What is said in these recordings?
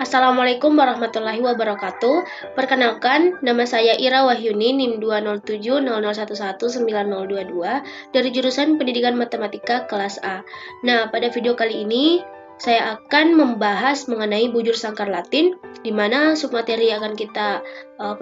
Assalamualaikum warahmatullahi wabarakatuh. Perkenalkan, nama saya Ira Wahyuni, NIM 20700119022 dari jurusan Pendidikan Matematika kelas A. Nah, pada video kali ini saya akan membahas mengenai bujur sangkar Latin, di mana submateri yang akan kita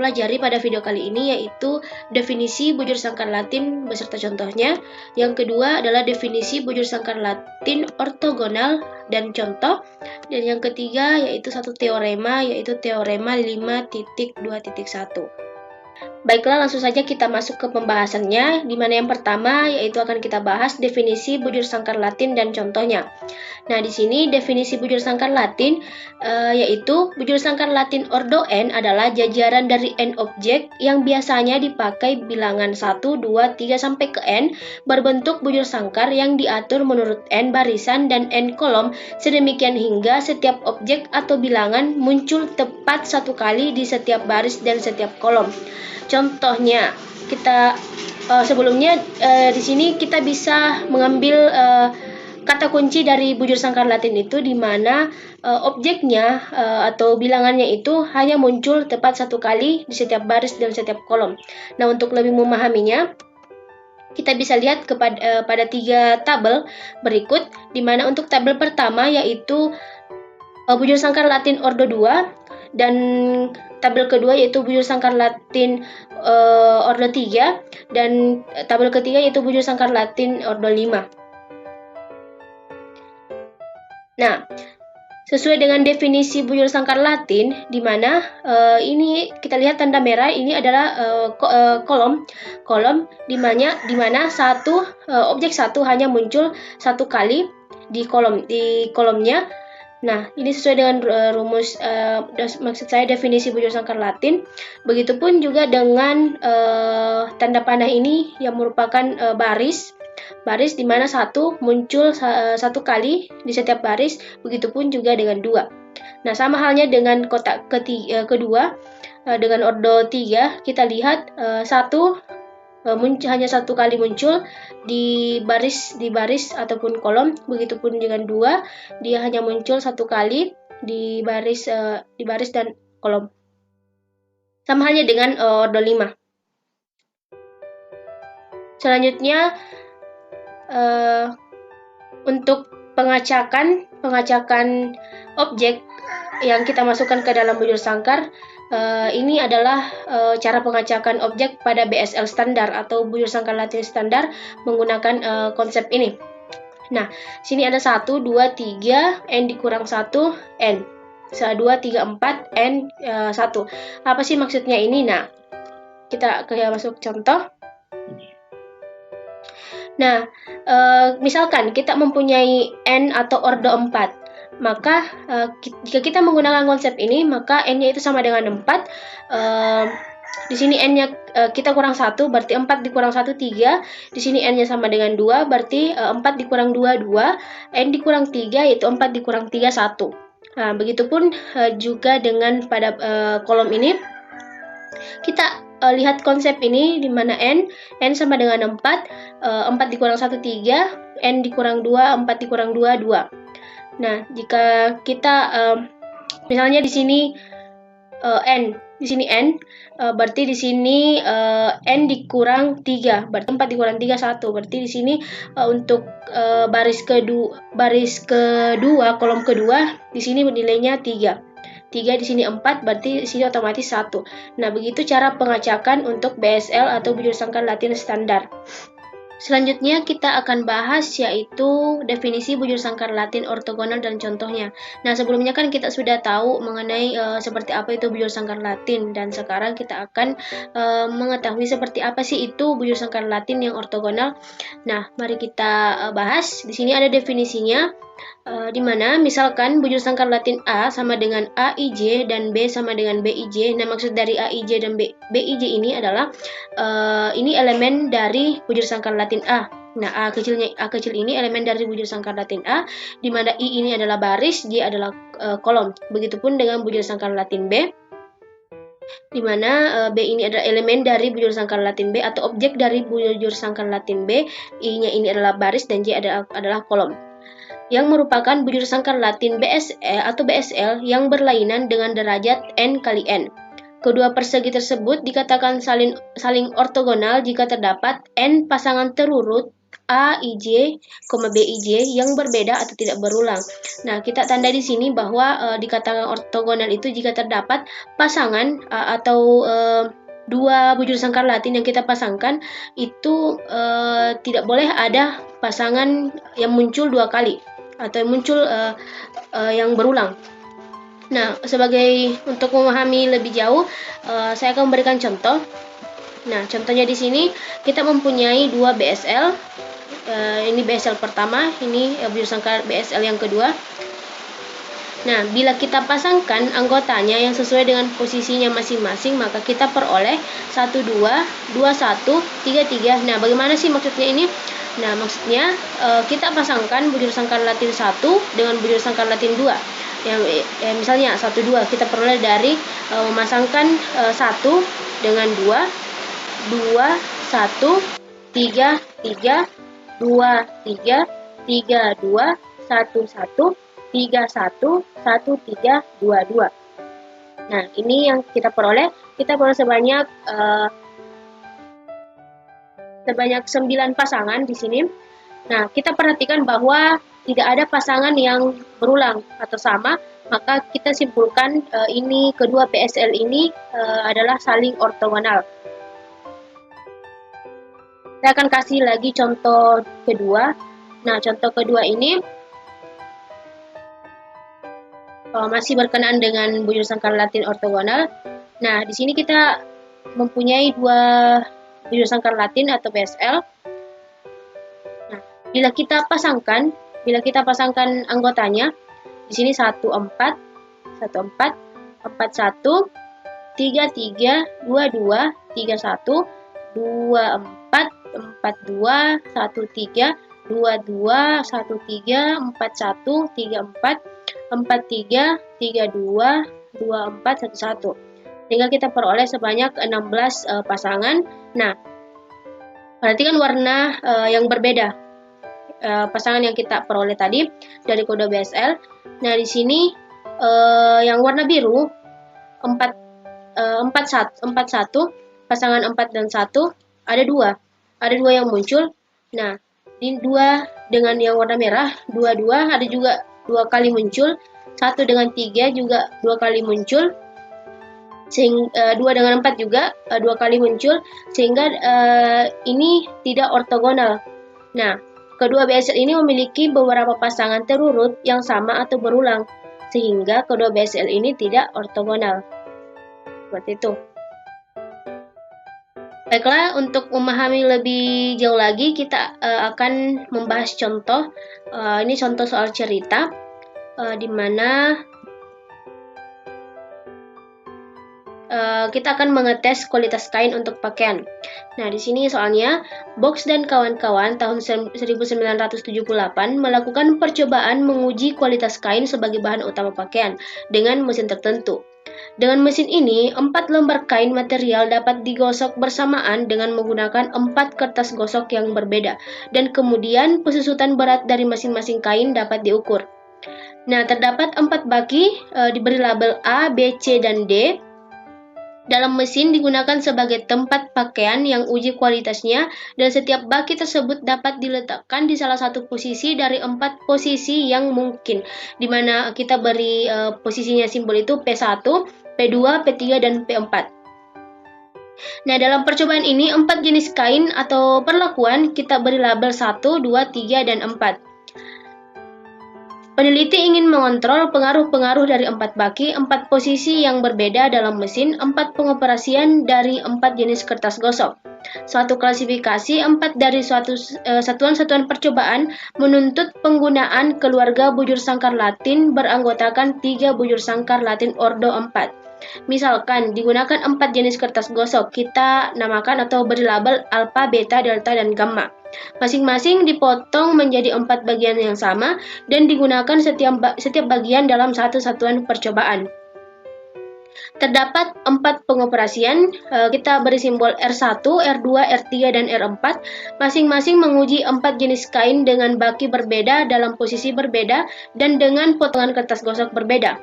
pelajari pada video kali ini yaitu definisi bujur sangkar Latin beserta contohnya. Yang kedua adalah definisi bujur sangkar Latin ortogonal dan contoh. Dan yang ketiga yaitu satu teorema, yaitu teorema 5.2.1. Baiklah, langsung saja kita masuk ke pembahasannya, di mana yang pertama yaitu akan kita bahas definisi bujur sangkar Latin dan contohnya. Nah, di sini definisi bujur sangkar Latin yaitu bujur sangkar Latin ordo n adalah jajaran dari n objek yang biasanya dipakai bilangan 1, 2, 3 sampai ke n, berbentuk bujur sangkar yang diatur menurut n barisan dan n kolom, sedemikian hingga setiap objek atau bilangan muncul tepat satu kali di setiap baris dan setiap kolom. Contohnya, kita sebelumnya di sini kita bisa mengambil kata kunci dari bujur sangkar Latin itu, di mana objeknya atau bilangannya itu hanya muncul tepat satu kali di setiap baris dan setiap kolom. Nah, untuk lebih memahaminya, kita bisa lihat pada tiga tabel berikut, di mana untuk tabel pertama yaitu bujur sangkar Latin ordo 2, dan tabel kedua yaitu bujur sangkar Latin ordo 3, dan tabel ketiga yaitu bujur sangkar Latin ordo 5. Nah, sesuai dengan definisi bujur sangkar Latin, di mana ini kita lihat tanda merah ini adalah kolom di mana satu objek satu hanya muncul satu kali di kolomnya. Nah, ini sesuai dengan rumus, maksud saya definisi bujur sangkar Latin. Begitupun juga dengan tanda panah ini yang merupakan baris di mana satu muncul satu kali di setiap baris. Begitupun juga dengan 2. Nah, sama halnya dengan kotak kedua, dengan ordo 3, kita lihat satu hanya satu kali muncul di baris ataupun kolom. Begitupun dengan 2, dia hanya muncul satu kali di baris dan kolom. Sama halnya dengan ordo 5. Selanjutnya untuk pengacakan objek yang kita masukkan ke dalam bujur sangkar, ini adalah cara pengacakan objek pada BSL standar atau bujur sangkar Latin standar menggunakan konsep ini. Nah, sini ada 1, 2, 3, n dikurang 1, n. 2, 3, 4, n 1. Apa sih maksudnya ini? Nah, kita masuk contoh. Nah, misalkan kita mempunyai n atau ordo 4, maka jika kita menggunakan konsep ini, maka n-nya itu sama dengan 4. Di sini n-nya kita kurang 1, berarti 4 dikurang 1, 3. Di sini n-nya sama dengan 2, berarti 4 dikurang 2, 2. N dikurang 3, yaitu 4 dikurang 3, 1. Nah, begitupun juga dengan pada kolom ini. Kita lihat konsep ini, di mana n sama dengan 4, 4 dikurang 1, 3, n dikurang 2, 4 dikurang 2, 2. Nah, jika kita misalnya di sini n, berarti di sini n dikurang 3, berarti 4 dikurang 3, 1. Berarti di sini untuk baris kedua, kolom kedua, di sini nilainya 3. 3 di sini 4, berarti di sini otomatis 1. Nah, begitu cara pengacakan untuk BSL atau bujur sangkar Latin standar. Selanjutnya kita akan bahas yaitu definisi bujur sangkar Latin ortogonal dan contohnya. Nah, sebelumnya kan kita sudah tahu mengenai seperti apa itu bujur sangkar Latin, dan sekarang kita akan mengetahui seperti apa sih itu bujur sangkar Latin yang ortogonal. Nah, mari kita bahas. Di sini ada definisinya. Di mana misalkan bujur sangkar Latin A sama dengan AIJ dan B sama dengan BIJ. Nah, maksud dari AIJ dan BIJ ini adalah ini elemen dari bujur sangkar Latin A. Nah, A kecil ini elemen dari bujur sangkar Latin A, di mana I ini adalah baris, J adalah kolom. Begitupun dengan bujur sangkar Latin B, di mana B ini adalah elemen dari bujur sangkar Latin B atau objek dari bujur sangkar Latin B, I-nya ini adalah baris dan J adalah kolom, yang merupakan bujur sangkar Latin BSL atau BSL yang berlainan dengan derajat N kali N. Kedua persegi tersebut dikatakan saling ortogonal jika terdapat N pasangan terurut AIJ, BIJ yang berbeda atau tidak berulang. Nah, kita tanda di sini bahwa dikatakan ortogonal itu jika terdapat pasangan atau dua bujur sangkar Latin yang kita pasangkan itu tidak boleh ada pasangan yang muncul dua kali atau muncul yang berulang. Nah, untuk memahami lebih jauh, saya akan memberikan contoh. Nah, contohnya di sini kita mempunyai dua BSL. Ini BSL pertama, ini bujur sangkar BSL yang kedua. Nah, bila kita pasangkan anggotanya yang sesuai dengan posisinya masing-masing, maka kita peroleh 1, 2, 2, 1, 3, 3. Nah, bagaimana sih maksudnya ini? Nah, maksudnya kita pasangkan bujur sangkar Latin 1 dengan bujur sangkar Latin 2. Misalnya 1, 2, kita peroleh dari memasangkan 1 dengan 2, 2, 1, 3, 3, 2, 3, 3, 2, 1, 1, 3, 1, 1, 3, 2, 2. Nah, ini yang kita peroleh sebanyak 9 pasangan di sini. Nah, kita perhatikan bahwa tidak ada pasangan yang berulang atau sama, maka kita simpulkan ini kedua BSL ini adalah saling ortogonal. Saya akan kasih lagi contoh kedua. Nah, contoh kedua ini masih berkenaan dengan bujur sangkar Latin ortogonal. Nah, di sini kita mempunyai dua bujur sangkar Latin atau BSL. Nah, bila kita pasangkan anggotanya, di sini 1, 4, 1, 4, 4, 1, 3, 3, 2, 2, 3, 1, 2, 4, 4, 2, 1, 3, 2, 2, 1, 3, 4, 1, 3, 4, 4, 3, 3, 2, 2, 4, 1, 1. Sehingga kita peroleh sebanyak 16 pasangan. Nah, perhatikan warna yang berbeda. Pasangan yang kita peroleh tadi dari kode BSL. Nah, di sini yang warna biru 41, pasangan 4 dan 1 ada dua yang muncul. Nah, di 2 dengan yang warna merah 22 ada juga 2 kali muncul. 1 dengan 3 juga 2 kali muncul. 2 dengan 4 juga 2 kali muncul, sehingga ini tidak ortogonal. Nah, kedua BSL ini memiliki beberapa pasangan terurut yang sama atau berulang, sehingga kedua BSL ini tidak ortogonal. Seperti itu. Baiklah, untuk memahami lebih jauh lagi, kita akan membahas contoh. Ini contoh soal cerita, di mana kita akan mengetes kualitas kain untuk pakaian. Nah, di sini soalnya, Box dan kawan-kawan tahun 1978 melakukan percobaan menguji kualitas kain sebagai bahan utama pakaian dengan mesin tertentu. Dengan mesin ini, 4 lembar kain material dapat digosok bersamaan dengan menggunakan 4 kertas gosok yang berbeda, dan kemudian pesusutan berat dari masing-masing kain dapat diukur. Nah, terdapat 4 baki diberi label A, B, C, dan D. Dalam mesin digunakan sebagai tempat pakaian yang uji kualitasnya, dan setiap baki tersebut dapat diletakkan di salah satu posisi dari 4 posisi yang mungkin, di mana kita beri posisinya simbol itu P1, P2, P3, dan P4. Nah, dalam percobaan ini 4 jenis kain atau perlakuan kita beri label 1, 2, 3, dan 4. Peneliti ingin mengontrol pengaruh-pengaruh dari 4 baki, 4 posisi yang berbeda dalam mesin, 4 pengoperasian dari 4 jenis kertas gosok. Suatu klasifikasi 4 dari satuan-satuan percobaan menuntut penggunaan keluarga bujur sangkar Latin beranggotakan 3 bujur sangkar Latin ordo 4. Misalkan digunakan 4 jenis kertas gosok, kita namakan atau beri label alpha, beta, delta, dan gamma. Masing-masing dipotong menjadi 4 bagian yang sama dan digunakan setiap bagian dalam satu satuan percobaan. Terdapat 4 pengoperasian, kita beri simbol R1, R2, R3, dan R4. Masing-masing menguji 4 jenis kain dengan baki berbeda dalam posisi berbeda dan dengan potongan kertas gosok berbeda.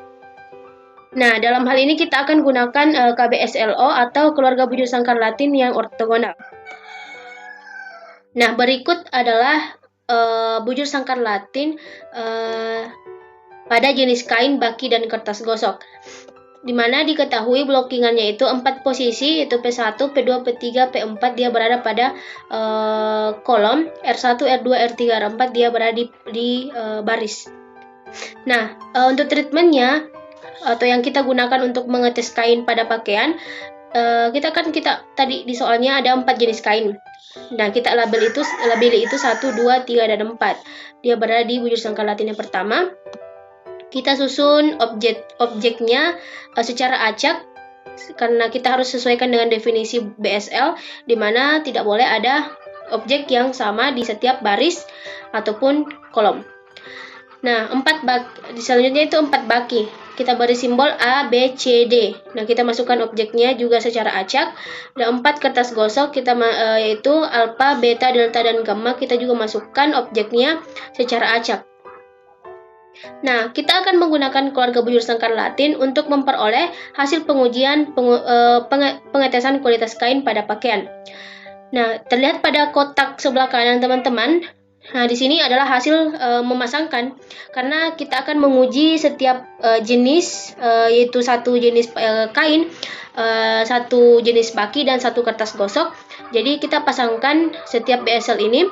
Nah, dalam hal ini kita akan gunakan KBSLO atau keluarga bujur sangkar Latin yang ortogonal. Nah, berikut adalah bujur sangkar Latin pada jenis kain, baki, dan kertas gosok. Di mana diketahui blockingannya itu 4 posisi, yaitu P1, P2, P3, P4 dia berada pada kolom, R1, R2, R3, R4 dia berada di baris. Nah, untuk treatmentnya atau yang kita gunakan untuk mengetes kain pada pakaian, kita tadi di soalnya ada 4 jenis kain. Nah, kita labeli itu 1, 2, 3, dan 4. Dia berada di bujur sangkar Latin yang pertama. Kita susun objeknya secara acak karena kita harus sesuaikan dengan definisi BSL, di mana tidak boleh ada objek yang sama di setiap baris ataupun kolom. Nah, selanjutnya itu 4 baki. Kita beri simbol A, B, C, D. Nah, kita masukkan objeknya juga secara acak. Dan 4 kertas gosok yaitu alpha, beta, delta, dan gamma, kita juga masukkan objeknya secara acak. Nah, kita akan menggunakan keluarga bujur sangkar Latin untuk memperoleh hasil pengujian pengetesan kualitas kain pada pakaian. Nah, terlihat pada kotak sebelah kanan teman-teman. Nah, di sini adalah hasil memasangkan, karena kita akan menguji setiap jenis, yaitu satu jenis kain, satu jenis baki, dan satu kertas gosok. Jadi kita pasangkan setiap BSL ini,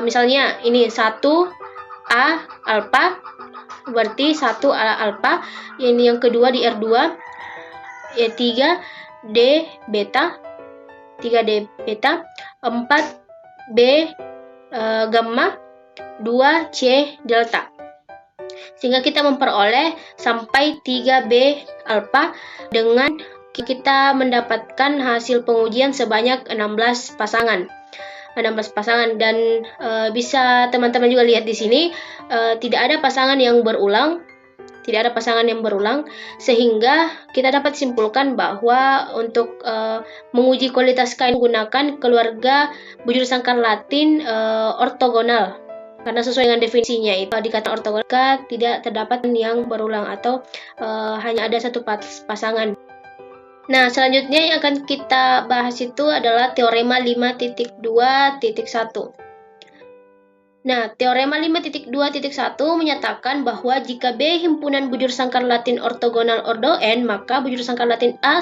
misalnya ini 1 A alpha, berarti 1 A alpha, ini yang kedua di R2, 3 D beta, 3D beta, 4 B gamma, 2 C delta. Sehingga kita memperoleh sampai 3B alpha dengan kita mendapatkan hasil pengujian sebanyak 16 pasangan. Dan bisa teman-teman juga lihat di sini tidak ada pasangan yang berulang. Sehingga kita dapat simpulkan bahwa untuk menguji kualitas kain menggunakan keluarga bujur sangkar Latin ortogonal, karena sesuai dengan definisinya itu dikatakan ortogonal tidak terdapat yang berulang atau hanya ada satu pasangan. Nah, selanjutnya yang akan kita bahas itu adalah teorema 5.2.1. Nah, teorema 5.2.1 menyatakan bahwa jika B himpunan bujur sangkar Latin ortogonal ordo N, maka bujur sangkar Latin A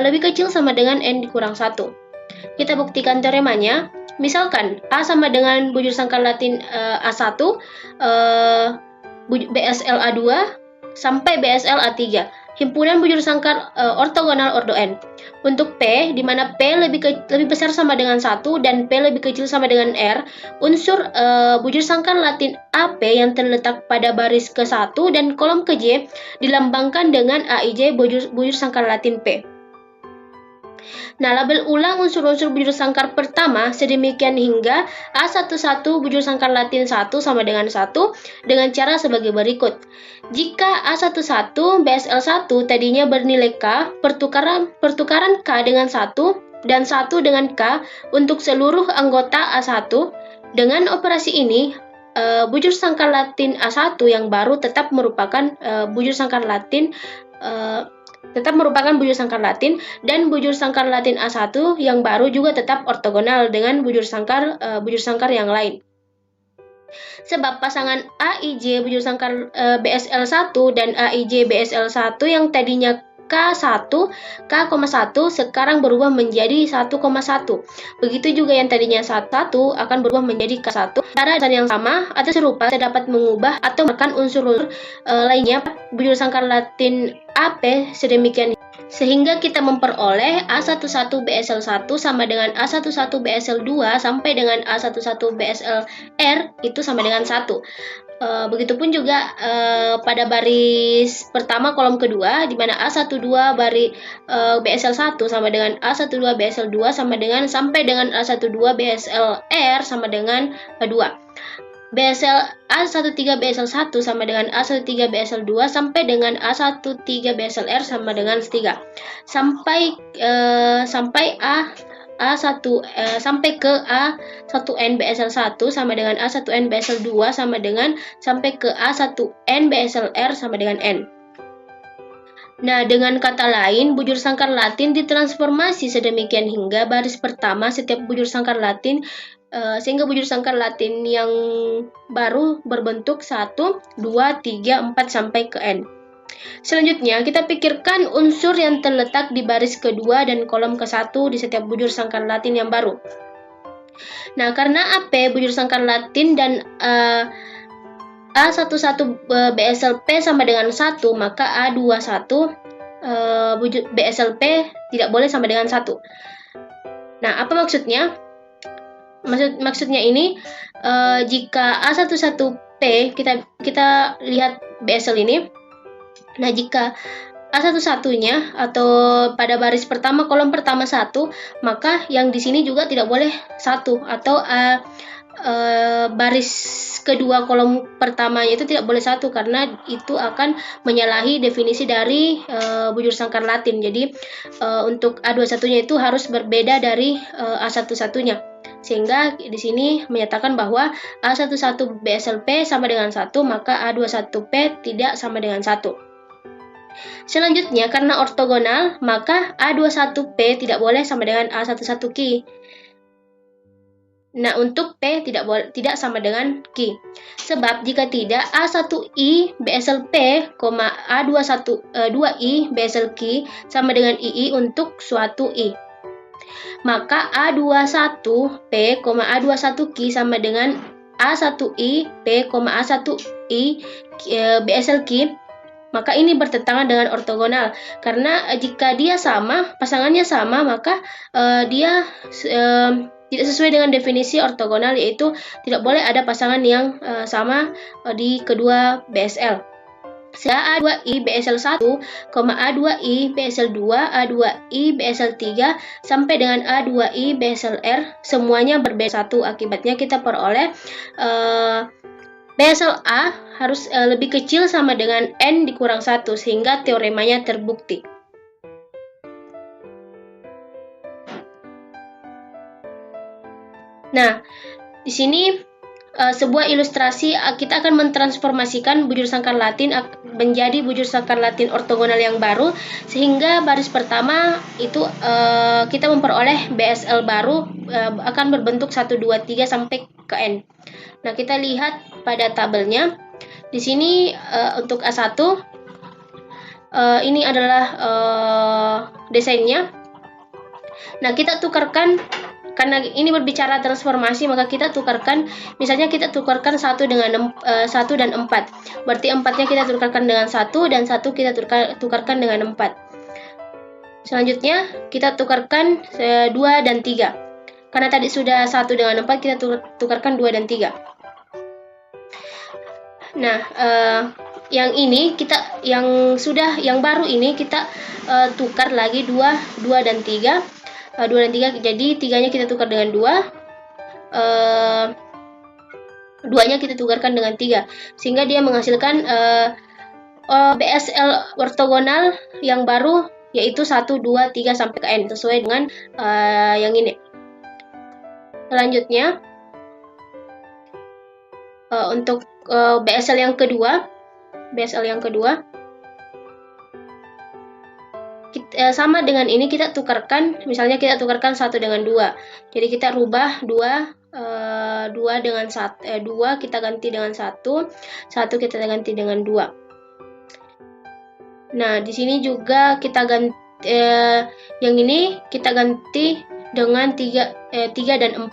lebih kecil sama dengan N dikurang 1. Kita buktikan teoremanya. Misalkan A sama dengan bujur sangkar Latin A1, BSL A2 sampai BSL A3. Himpunan bujur sangkar ortogonal ordo N. Untuk P, di mana P lebih besar sama dengan 1 dan P lebih kecil sama dengan R, unsur bujur sangkar Latin AP yang terletak pada baris ke-1 dan kolom ke-J dilambangkan dengan AIJ bujur sangkar Latin P. Nah, label ulang unsur-unsur bujur sangkar pertama sedemikian hingga A11 bujur sangkar Latin 1 sama dengan 1 dengan cara sebagai berikut. Jika A11 BSL1 tadinya bernilai K, pertukaran K dengan 1 dan 1 dengan K untuk seluruh anggota A1. Dengan operasi ini, bujur sangkar Latin A1 yang baru tetap merupakan bujur sangkar Latin dan bujur sangkar Latin A1 yang baru juga tetap ortogonal dengan bujur sangkar yang lain. Sebab pasangan AIJ bujur sangkar BSL1 dan AIJ BSL1 yang tadinya K1, K,1 sekarang berubah menjadi 1,1. Begitu juga yang tadinya 1 akan berubah menjadi K1. Cara dan yang sama atau serupa kita dapat mengubah atau menekan unsur-unsur lainnya bujur sangkar Latin AP sedemikian sehingga kita memperoleh A11BSL1 sama dengan A11BSL2 sampai dengan A11BSLR itu sama dengan 1. Begitupun juga pada baris pertama kolom kedua di mana A12 BSL1 sama dengan A12 BSL2 sama dengan sampai dengan A12 BSLR sama dengan 2. A13 BSL1 sama dengan A13 BSL2 sampai dengan A13 BSLR sama dengan 3. Sampai sampai ke A1N BSL1 sama dengan A1N BSL2 sama dengan sampai ke A1N BSLR sama dengan N. Nah, dengan kata lain, bujur sangkar Latin ditransformasi sedemikian hingga baris pertama setiap bujur sangkar Latin sehingga bujur sangkar Latin yang baru berbentuk 1, 2, 3, 4 sampai ke N. Selanjutnya, kita pikirkan unsur yang terletak di baris kedua dan kolom ke-1 di setiap bujur sangkar Latin yang baru. Nah, karena AP bujur sangkar Latin dan A11 BSLP sama dengan 1, maka A21 bujur BSLP tidak boleh sama dengan 1. Nah, apa maksudnya? Maksudnya ini jika A11P kita lihat BSL ini. Nah, jika A11-nya atau pada baris pertama kolom pertama 1, maka yang di sini juga tidak boleh 1 atau baris kedua kolom pertamanya itu tidak boleh 1 karena itu akan menyalahi definisi dari bujur sangkar Latin. Jadi untuk A21-nya itu harus berbeda dari A11-nya. Sehingga di sini menyatakan bahwa A11 BSLP sama dengan 1, maka A21P tidak sama dengan 1. Selanjutnya, karena ortogonal, maka A21P tidak boleh sama dengan A11Q. Nah, untuk P tidak sama dengan Q. Sebab jika tidak, A1I BSLP, A2I BSLQ sama dengan II untuk suatu I. Maka A21P, A21Q sama dengan A1I P, A1I BSLQ. Maka ini bertentangan dengan ortogonal karena jika dia sama, pasangannya sama, maka dia tidak sesuai dengan definisi ortogonal, yaitu tidak boleh ada pasangan yang sama di kedua BSL. A2I BSL1, A2I BSL2, A2I BSL3 sampai dengan A2I BSLR semuanya berbeda 1. Akibatnya kita peroleh BSL A harus lebih kecil sama dengan N dikurang 1 sehingga teoremanya terbukti. Nah, di sini sebuah ilustrasi kita akan mentransformasikan bujur sangkar Latin menjadi bujur sangkar Latin ortogonal yang baru sehingga baris pertama itu kita memperoleh BSL baru akan berbentuk 1, 2, 3 sampai ke N. Nah, kita lihat pada tabelnya. Di sini untuk A1 ini adalah desainnya. Nah, kita tukarkan. Karena ini berbicara transformasi, maka kita tukarkan, misalnya kita tukarkan 1 dan 4. Berarti 4-nya kita tukarkan dengan 1 dan 1 kita tukarkan dengan 4. Selanjutnya kita tukarkan 2 dan 3. Karena tadi sudah 1 dengan 4, kita tukarkan 2 dan 3. Nah, yang ini yang baru ini kita tukar lagi 2 dan 3. 2 dan 3, jadi 3-nya kita tukar dengan 2, 2-nya kita tukarkan dengan 3, sehingga dia menghasilkan BSL ortogonal yang baru, yaitu 1, 2, 3 sampai ke N, sesuai dengan yang ini. Selanjutnya, untuk BSL yang kedua, sama dengan ini kita tukarkan, misalnya kita tukarkan 1 dengan 2. Jadi kita rubah 2 dengan 1, 2 kita ganti dengan 1 kita ganti dengan 2. Nah, di sini juga kita ganti yang ini kita ganti dengan 3 dan 4.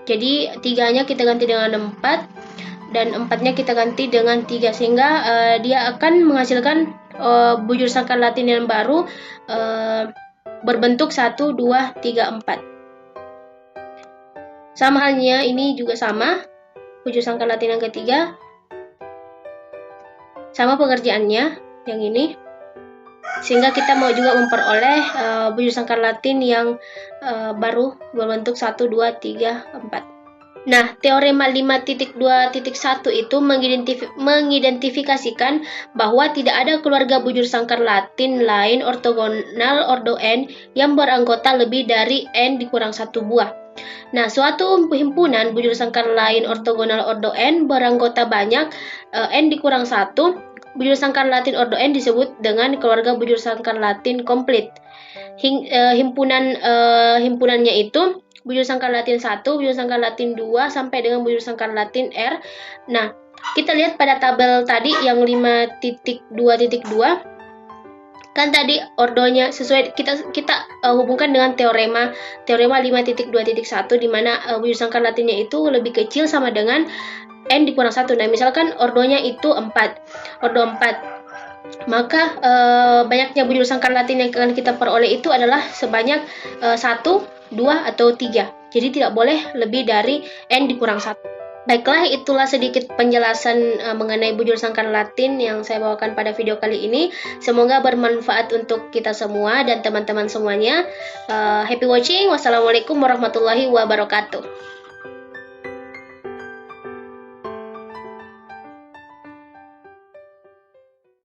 Jadi 3-nya kita ganti dengan 4 dan 4-nya kita ganti dengan 3, sehingga dia akan menghasilkan bujur sangkar Latin yang baru berbentuk 1, 2, 3, 4. Sama halnya ini juga sama, bujur sangkar Latin yang ketiga. Sama pengerjaannya yang ini. Sehingga kita mau juga memperoleh bujur sangkar Latin yang baru berbentuk 1, 2, 3, 4. Nah, teorema 5.2.1 itu mengidentifikasikan bahwa tidak ada keluarga bujur sangkar Latin lain ortogonal ordo n yang beranggota lebih dari n dikurang 1 buah. Nah, suatu himpunan bujur sangkar lain ortogonal ordo n beranggota banyak n dikurang 1, bujur sangkar Latin ordo n disebut dengan keluarga bujur sangkar Latin komplit. Himpunannya itu bujur sangkar Latin 1, bujur sangkar Latin 2, sampai dengan bujur sangkar Latin R. Nah, kita lihat pada tabel tadi yang 5.2.2. Kan tadi ordonya sesuai, kita hubungkan dengan teorema 5.2.1, di mana bujur sangkar Latinnya itu lebih kecil sama dengan n dikurang 1. Nah, misalkan ordonya itu 4, ordo 4, maka banyaknya bujur sangkar Latin yang akan kita peroleh itu adalah sebanyak 1, 2, atau 3. Jadi tidak boleh lebih dari n dikurang 1. Baiklah, itulah sedikit penjelasan mengenai bujur sangkar Latin yang saya bawakan pada video kali ini. Semoga bermanfaat untuk kita semua dan teman-teman semuanya. Happy watching. Wassalamualaikum warahmatullahi wabarakatuh.